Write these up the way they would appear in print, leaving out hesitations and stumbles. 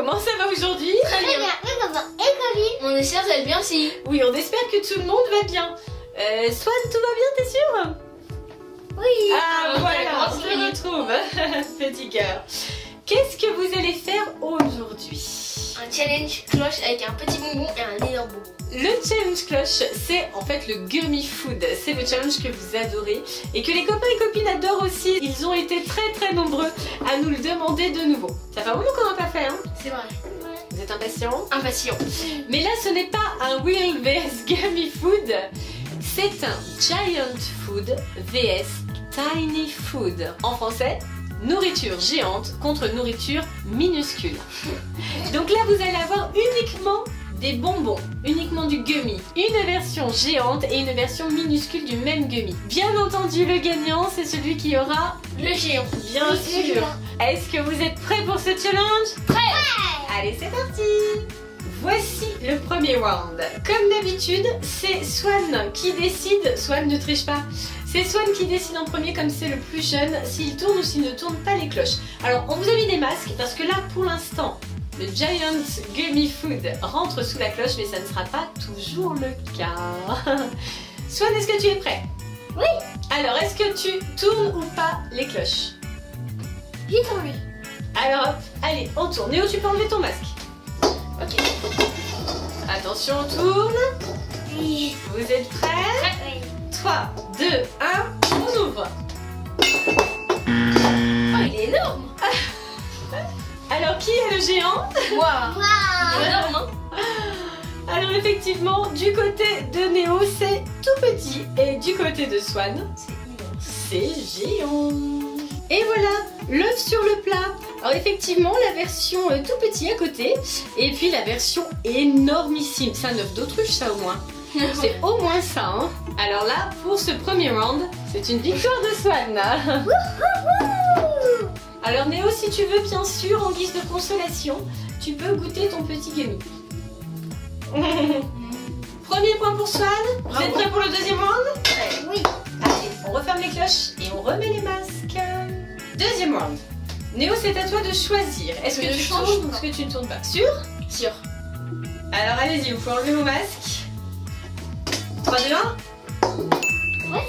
comment ça va aujourd'hui? Très bien. Oui, maman. Et Colline? On espère que vous allez bien aussi. Oui, on espère que tout le monde va bien. Swan, tout va bien, t'es sûr? Oui. Ah, voilà, on se retrouve. Petit cœur. Qu'est-ce que vous allez faire aujourd'hui? Un challenge cloche avec un petit bonbon et un énorme bonbon. Le challenge cloche, c'est en fait le gummy food. C'est le challenge que vous adorez et que les copains et copines adorent aussi. Ils ont été très nombreux à nous le demander de nouveau. Ça fait un moment qu'on n'a pas fait, hein? C'est vrai. Vous êtes impatients? Impatient. Mais là, ce n'est pas un Will vs Gummy Food. C'est un Giant Food vs Tiny Food. En français, nourriture géante contre nourriture minuscule. Donc là, vous allez avoir uniquement des bonbons, uniquement du gummy. Une version géante et une version minuscule du même gummy. Bien entendu, le gagnant, c'est celui qui aura le géant. Bien sûr. Est-ce que vous êtes prêts pour ce challenge? Prêt. Allez, c'est parti. Voici le premier round. Comme d'habitude, c'est Swan qui décide. Swan, ne triche pas. C'est Swan qui décide en premier, comme c'est le plus jeune, s'il tourne ou s'il ne tourne pas les cloches. Alors, on vous a mis des masques parce que là, pour l'instant, le Giant Gummy Food rentre sous la cloche, mais ça ne sera pas toujours le cas. Swan, est-ce que tu es prêt? Oui. Alors, est-ce que tu tournes ou pas les cloches? J'ai tourné. Alors, hop, allez, on tourne. Néo, tu peux enlever ton masque. Ok. Attention, on tourne. Oui. Vous êtes prêts? Oui. 3, 2, 1, on ouvre. Oh, il est énorme. Alors, qui est le géant? Waouh. Il est énorme, hein? Alors, effectivement, du côté de Néo, c'est tout petit. Et du côté de Swan, C'est c'est immense. géant. Et voilà, l'œuf sur le plat. Alors effectivement, la version tout petit à côté. Et puis la version énormissime. C'est un œuf d'autruche, ça au moins. C'est au moins ça, hein. Alors là, pour ce premier round, c'est une victoire de Swan. Alors Néo, si tu veux, bien sûr, en guise de consolation, tu peux goûter ton petit gummy. Premier point pour Swan. Vous êtes prêts pour le deuxième round? Oui. Allez, on referme les cloches et on remet les masques. Deuxième round. Néo, c'est à toi de choisir. Est-ce que tu tournes ou est-ce que tu ne tournes pas? Sûr? Sûr. Alors allez-y, vous pouvez enlever vos masques. 3, 2, 1. What?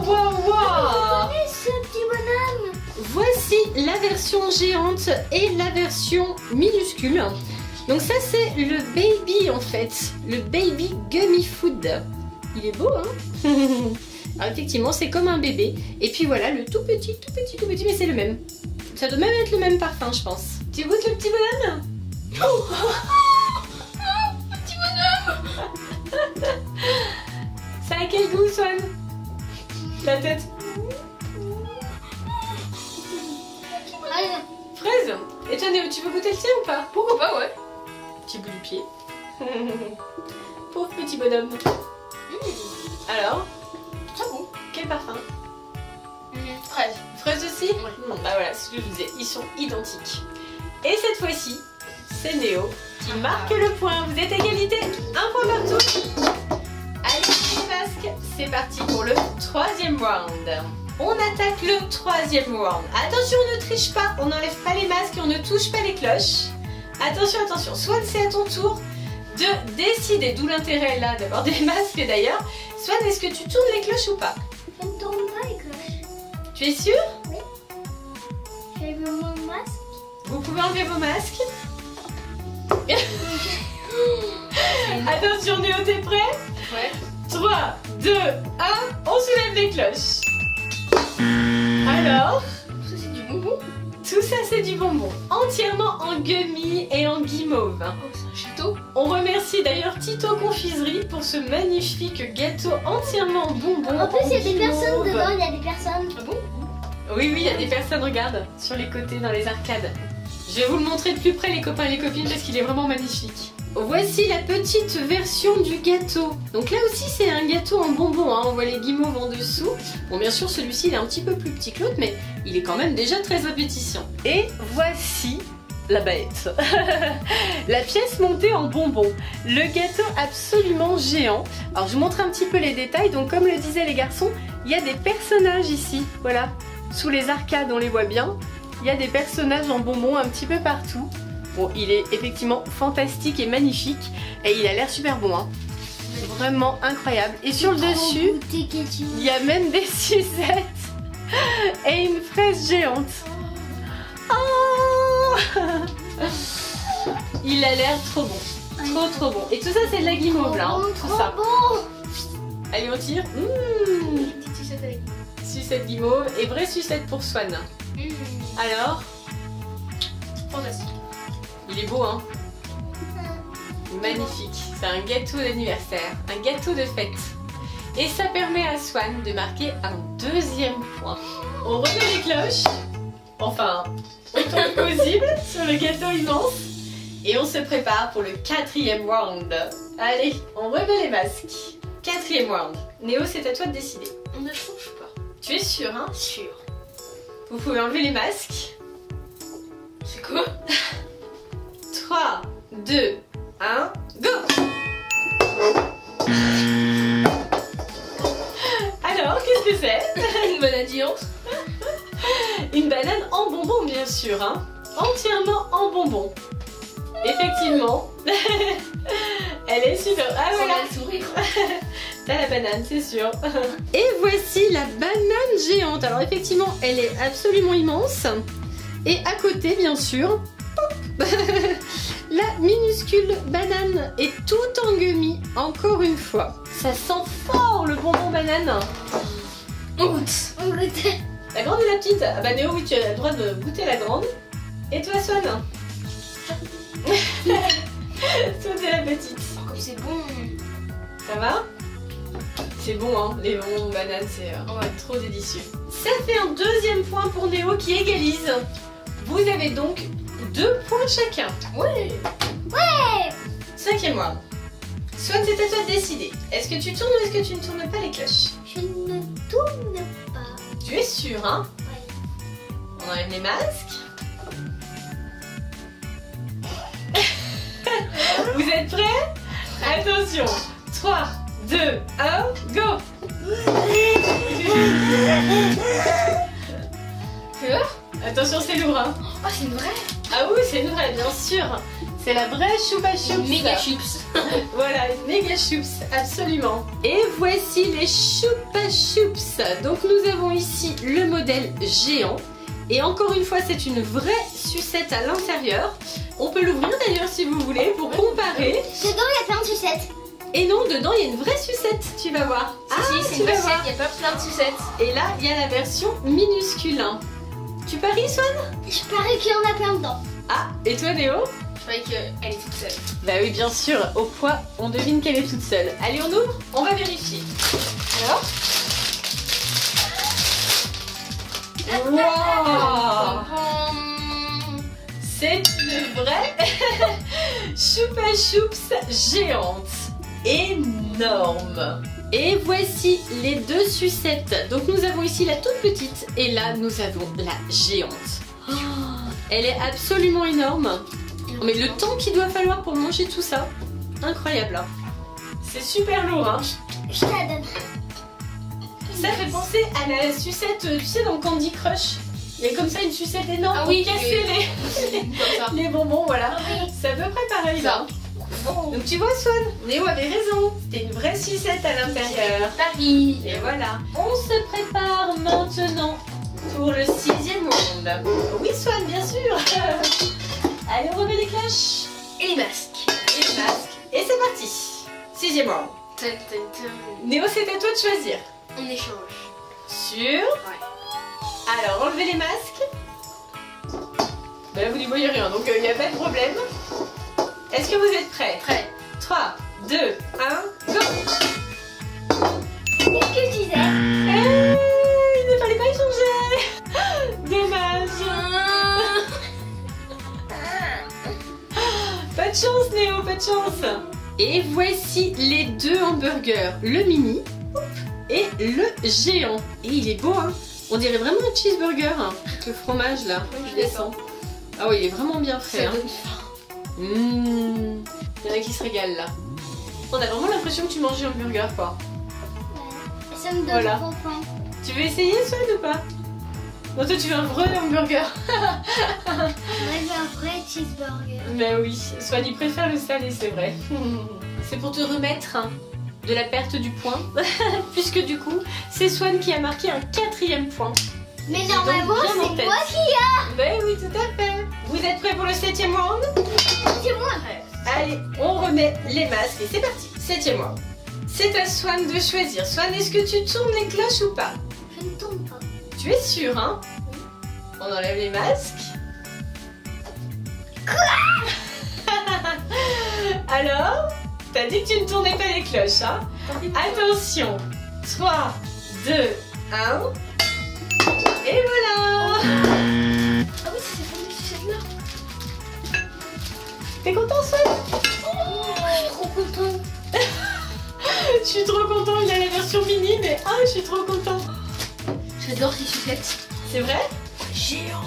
Wow. Ce petit bonhomme. Voici la version géante et la version minuscule. Donc ça, c'est le baby en fait. Le baby gummy food. Il est beau, hein? Alors effectivement, c'est comme un bébé. Et puis voilà, le tout petit, mais c'est le même. Ça doit même être le même parfum, je pense. Tu goûtes le petit bonhomme? Oh. Petit bonhomme. Ça a quel goût, Swan? La tête? Fraise. Et toi, Néo, tu veux goûter le tien ou pas? Pourquoi pas, ouais. Petit bout du pied. Pauvre petit bonhomme. Alors, Très bon. quel parfum? Fraise. Fraise aussi? Ouais. Bah voilà, c'est ce que je vous disais, ils sont identiques. Et cette fois-ci, c'est Néo qui marque le point. Vous êtes égalité, un point partout. Allez, les masques, c'est parti pour le troisième round. On attaque le troisième round. Attention, on ne triche pas, on n'enlève pas les masques et on ne touche pas les cloches. Attention, attention, Swan, c'est à ton tour de décider, d'où l'intérêt là d'avoir des masques d'ailleurs. Swan, est-ce que tu tournes les cloches ou pas? Je ne tourne pas les cloches. Tu es sûr? Oui. Je vais mettre mon masque. Vous pouvez enlever vos masques. Attention, Néo, t'es prêt? Ouais. 3, 2, 1, on soulève les cloches. Alors, Ça, c'est du bonbon. tout ça c'est du bonbon, entièrement en gummy et en guimauve. Oh, c'est un château. On remercie d'ailleurs Tito Confiserie pour ce magnifique gâteau entièrement en bonbons. En plus, il y a des guimauve. personnes dedans, il y a des personnes. Ah bon? Oui, il y a des personnes, regarde, sur les côtés dans les arcades. Je vais vous le montrer de plus près les copains et les copines parce qu'il est vraiment magnifique. Voici la petite version du gâteau. Donc là aussi c'est un gâteau en bonbons, hein. On voit les guimauves en dessous. Bon, bien sûr celui-ci il est un petit peu plus petit que l'autre, mais il est quand même déjà très appétissant. Et voici la bête. La pièce montée en bonbons. Le gâteau absolument géant. Alors je vous montre un petit peu les détails. Donc comme le disaient les garçons, il y a des personnages ici. Voilà, sous les arcades on les voit bien. Il y a des personnages en bonbons un petit peu partout. Bon, il est effectivement fantastique et magnifique. Et il a l'air super bon, hein. Vraiment incroyable. Et sur le dessus, il y a même des sucettes et une fraise géante. Oh il a l'air trop bon. Trop bon. Et tout ça, c'est de la guimauve là. Hein, tout ça. Allez, on tire. Petite sucette avec. Sucette guimauve et vraie sucette pour Swan. Alors, fantastique. il est beau, hein. Magnifique. C'est un gâteau d'anniversaire, un gâteau de fête. Et ça permet à Swan de marquer un deuxième point. On remet les cloches. Enfin, autant que possible sur le gâteau immense. Et on se prépare pour le 4e round. Allez, on remet les masques. 4e round. Néo, c'est à toi de décider. On ne change pas. Tu es sûr, hein? Sûr. Vous pouvez enlever les masques. C'est quoi? 3, 2, 1, go! Alors, qu'est-ce que c'est? Une banane géante. Une banane en bonbon, bien sûr, hein? Entièrement en bonbon. Effectivement. Elle est super. Ah voilà. Sourire. T'as la banane, c'est sûr. Et voici la banane géante. Alors effectivement, elle est absolument immense. Et à côté, bien sûr, la minuscule banane est tout en gummy, encore une fois. Ça sent fort le bonbon banane. On goûte. On goûte. La grande ou la petite? Ah bah Néo, oui, tu as le droit de goûter la grande. Et toi, Swan? Swan, c'est la petite. Oh, comme c'est bon. Ça va? C'est bon, hein, les bonbons bananes, c'est trop délicieux. Ça fait un deuxième point pour Néo qui égalise. Vous avez donc 2 points chacun. Ouais. 5e round. Swan, c'est à toi de décider. Est-ce que tu tournes ou est-ce que tu ne tournes pas les cloches? Je ne tourne pas. Tu es sûr, hein? Ouais. On enlève les masques. Vous êtes prêts? Attention. 3, 2, 1, go! Peur? Attention, c'est lourd, hein? Oh, c'est une vraie. Ah oui, c'est une vraie, bien sûr. C'est la vraie choupa choups. Méga chips. Voilà, une méga choups, absolument. Et voici les choupa choups. Donc nous avons ici le modèle géant. Et encore une fois, c'est une vraie sucette à l'intérieur. On peut l'ouvrir d'ailleurs si vous voulez pour comparer. Dedans, il y a plein de sucettes. Et non, dedans, il y a une vraie sucette, tu vas voir. Si, c'est tu une vas vraie voir. sucette, il y a pas plein de sucettes. Et là, il y a la version minuscule. Tu paries, Swan? Je parie qu'il y en a plein dedans. Ah, et toi, Néo? Je parie qu'elle est toute seule. Bah oui, bien sûr, au poids, on devine qu'elle est toute seule. Allez, on ouvre, on va vérifier. Alors? Wow! C'est une vraie choupa choups géante. Énorme. Et voici les 2 sucettes. Donc nous avons ici la toute petite et là nous avons la géante. Oh, elle est absolument énorme. Mais le temps qu'il doit falloir pour manger tout ça, incroyable. Hein. C'est super lourd. Hein. Je te la donne. Ça fait penser à la sucette, tu sais, dans Candy Crush. Il y a comme ça une sucette énorme Ah oui, pour casser les bonbons, voilà. C'est à peu près pareil là. Donc tu vois, Swan, Néo avait raison. C'était une vraie sucette à l'intérieur. Paris. Et voilà. On se prépare maintenant pour le 6e round. Oui, Swan, bien sûr. Allez, on remet les cloches. Et les masques. Et les masques. Et c'est parti. 6e round. Néo, c'est à toi de choisir. On échange. Sûr? Ouais. Alors, enlevez les masques. Ben là, vous n'y voyez rien, donc il n'y a pas de problème. Est-ce que vous êtes prêts? Prêt. 3, 2, 1, go! Qu'est-ce que je disais? Il ne fallait pas échanger. Dommage. Pas de chance, Néo, pas de chance. Et voici les 2 hamburgers, le mini et le géant. Et il est beau, hein. On dirait vraiment un cheeseburger, hein. Le fromage là, je descends. Ah oui, il est vraiment bien fait. Hein. Il y en a qui se régalent là. On a vraiment l'impression que tu manges un burger, quoi. Ça me donne Voilà. faim. Tu veux essayer, Swan, ou pas? Non, toi tu veux un vrai hamburger. Moi j'ai un vrai cheeseburger. Mais oui, Swan il préfère le salé, c'est vrai. C'est pour te remettre de la perte du point, puisque du coup, c'est Swan qui a marqué un 4e point. Mais normalement bien en c'est tête. moi qui a. Ben oui, tout à fait. Vous êtes prêts pour le 7e round? C'est moi. Allez, on remet les masques et c'est parti. 7e round. C'est à Swan de choisir. Swan, est-ce que tu tournes les cloches ou pas? Je ne tourne pas. Tu es sûr, hein? On enlève les masques. Alors, t'as dit que tu ne tournais pas les cloches, hein? Attention. 3, 2, 1. Et voilà. Ah oui, c'est celle-là. T'es content, Swan? Je suis trop contente. Je suis trop content, il a la version mini, mais je suis trop content. J'adore ces sucettes. C'est vrai? Géant.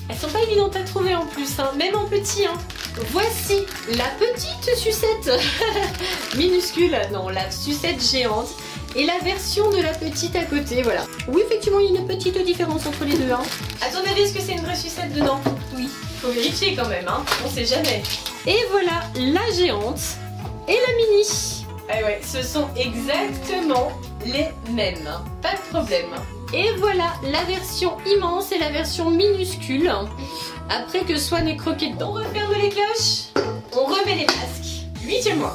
Elles sont pas évidentes à trouver en plus, hein, même en petit. Hein. Voici la petite sucette minuscule, non, la sucette géante et la version de la petite à côté, voilà. Oui, effectivement, il y a une petite différence entre les deux. Hein. À ton avis, est-ce que c'est une vraie sucette dedans? Oui. Faut vérifier quand même, hein. On sait jamais. Et voilà la géante et la mini. Ah ouais, ce sont exactement les mêmes, hein. Pas de problème. Et voilà la version immense et la version minuscule. Après que Swan ait croqué dedans. On referme les cloches. On remet les masques. 8e round.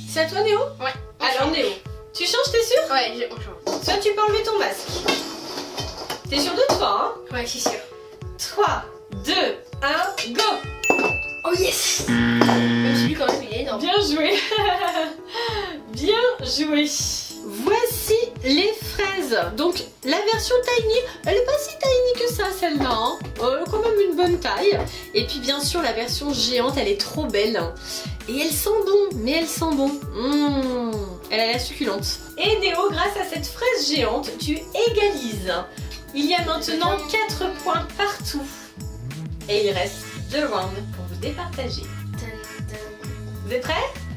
C'est à toi, Néo? Ouais. Alors, Néo, tu changes, t'es sûr? Ouais, on change. Soit tu peux enlever ton masque. T'es sûr de toi, hein? Ouais, je suis sûre. 3, 2, 1, go! Oh yes. Même celui quand même, il est énorme. Bien joué. Bien joué. Voici les fraises. Donc la version tiny, elle est pas si tiny que ça celle-là. Hein. Elle a quand même une bonne taille. Et puis bien sûr la version géante, elle est trop belle. Et elle sent bon, mais elle sent bon. Elle a la succulente. Et Néo, grâce à cette fraise géante, tu égalises. Il y a maintenant 4 points partout. Et il reste 2 rounds pour vous départager. Vous êtes prêts?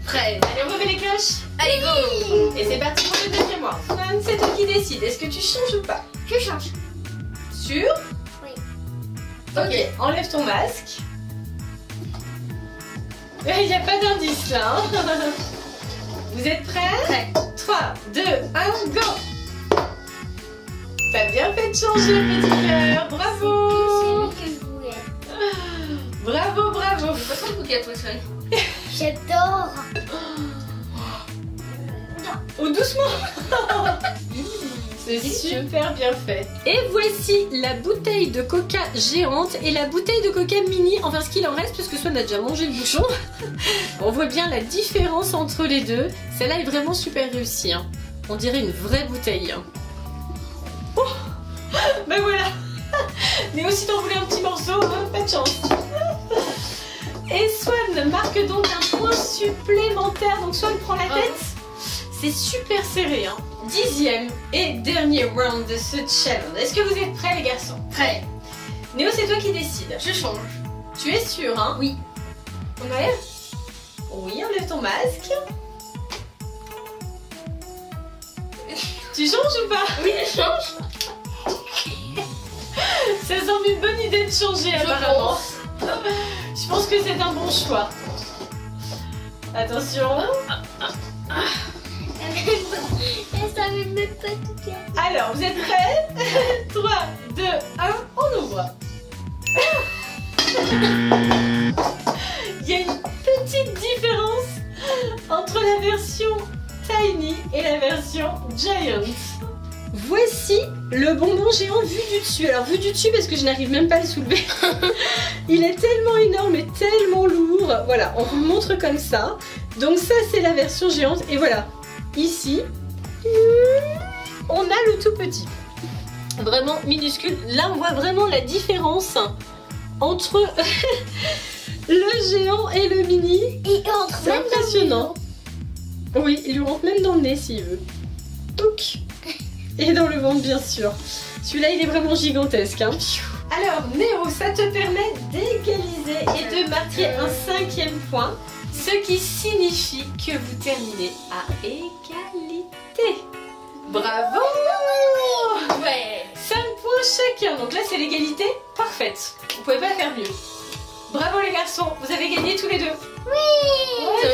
Prêt. Allez, on remet les cloches. Allez, go. Et c'est parti pour le 2e round. Swan, c'est toi qui décide. Est-ce que tu changes ou pas? Je change. Sûr? Oui. Ok, enlève ton masque. Il n'y a pas d'indice là. Hein. Vous êtes prêts? Prêt. 3, 2, 1, go! T'as bien fait de changer, petit cœur. Bravo! C'est lui que je voulais. Bravo, bravo. Pas trop le bouquet à toi, Swan. J'adore. Oh, doucement. C'est super bien fait. Et voici la bouteille de coca géante et la bouteille de coca mini. Enfin, ce qu'il en reste, parce que Swan a déjà mangé le bouchon. On voit bien la différence entre les deux. Celle-là est vraiment super réussie. Hein. On dirait une vraie bouteille. Oh, ben voilà. Mais aussi t'en voulais un petit morceau, hein, pas de chance. Et Swan marque donc un point supplémentaire. Donc Swan prend la tête. C'est super serré, hein. 10e et dernier round de ce challenge. Est-ce que vous êtes prêts, les garçons? Prêt. Néo, c'est toi qui décides. Je change. Tu es sûr, hein? Oui. On enlève? Oui, enlève ton masque. Tu changes ou pas? Oui, je change. Ça semble une bonne idée de changer, apparemment. Je pense que c'est un bon choix. Attention. Elle savait même pas tout faire. Alors, vous êtes prêts? 3, 2, 1, on ouvre. Il y a une petite différence entre la version Tiny et la version Giant. Voici le bonbon géant vu du dessus. Alors vu du dessus parce que je n'arrive même pas à le soulever. Il est tellement énorme et tellement lourd. Voilà, on vous le montre comme ça. Donc ça c'est la version géante. Et voilà, ici, on a le tout petit. Vraiment minuscule. Là on voit vraiment la différence entre le géant et le mini. Et entre C'est impressionnant. Oui, il lui rentre même dans le nez s'il veut. Touc. Et dans le ventre bien sûr. Celui-là il est vraiment gigantesque. Hein. Alors Néo, ça te permet d'égaliser et de marquer un 5e point. Ce qui signifie que vous terminez à égalité. Bravo! Ouais. 5 chacun. Donc là, c'est l'égalité parfaite. Vous pouvez pas faire mieux. Bravo les garçons, vous avez gagné tous les deux. Oui.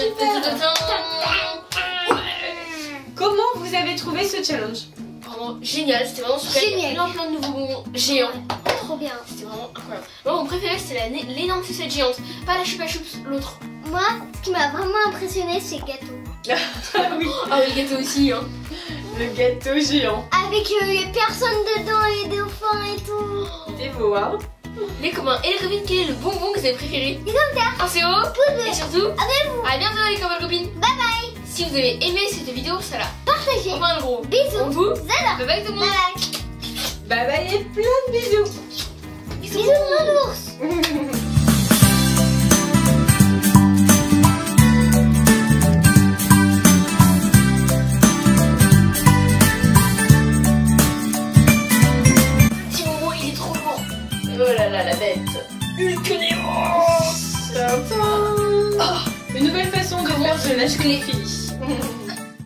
Comment vous avez trouvé ce challenge? Vraiment génial, c'était vraiment super. Génial. Plein de nouveaux bonbons géants. Trop bien. C'était vraiment incroyable. Moi, mon préféré, c'était l'énorme sucette géante. Pas la Chupa Chups, l'autre. Moi, ce qui m'a vraiment impressionné, c'est le gâteau. Ah oui, Ah oui, le gâteau aussi, hein. le gâteau géant. Avec les personnes dedans, les dauphins et tout. C'est beau, hein? Les copains et les copines, quel est le bonbon que vous avez préféré? Les commentaires. Un CO. Et surtout, Abonnez-vous. à bientôt les copains et copines. Bye bye. Si vous avez aimé cette vidéo, ça l'a. Partagez. On fait un gros Bisous. vous. Zala. Bye bye tout le monde. Bye bye. Bye bye et plein de bisous. Bisous nounours. Petit bonbon, il est trop lourd. Oh là là, la bête. Hulk Néo. Une nouvelle façon de voir de la chocophilie.